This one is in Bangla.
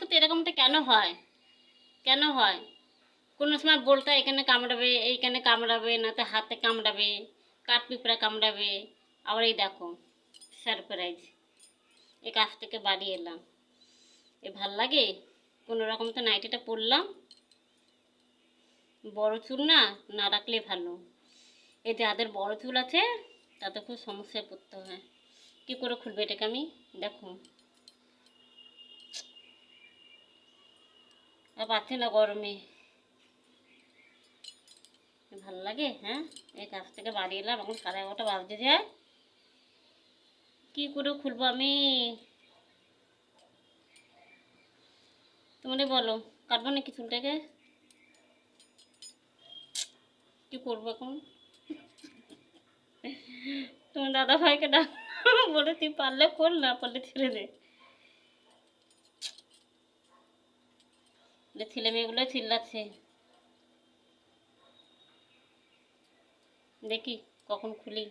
তো এরকমটা কেন হয়? কেন হয়? কোনো সময় বোলটা এখানে কামড়াবে, এইখানে কামড়াবে, না তো হাতে কামড়াবে, কাঠপিঁপড়া কামড়াবে। আবার এই দেখো সারপ্রাইজ, এই কাছ থেকে বাড়ি এলাম। এ ভাল লাগে? কোনো রকম তো নাইটিটা পরলাম। বড় চুল না না রাখলে ভালো। এই যাদের বড় চুল আছে তাদের খুব সমস্যায় পড়তে হয়। কী করে খুলবে এটাকে আমি? দেখো আর পাচ্ছি না গরমে। ভাল লাগে? হ্যাঁ, এই কাছ থেকে বাড়ি এলাম, এখন 11:30 বাজতে যায়। কী করে খুলবো আমি? তোমরা বলো, কাটবো নাকি চুলটাকে? কী করবো এখন? তোমার দাদা ভাইকে ডাক, বলে তুই পারলে কর, না পারলে ছেড়ে দে। ছেলে মেয়েগুলো চিল্লাচ্ছে, দেখি কখন খুলি।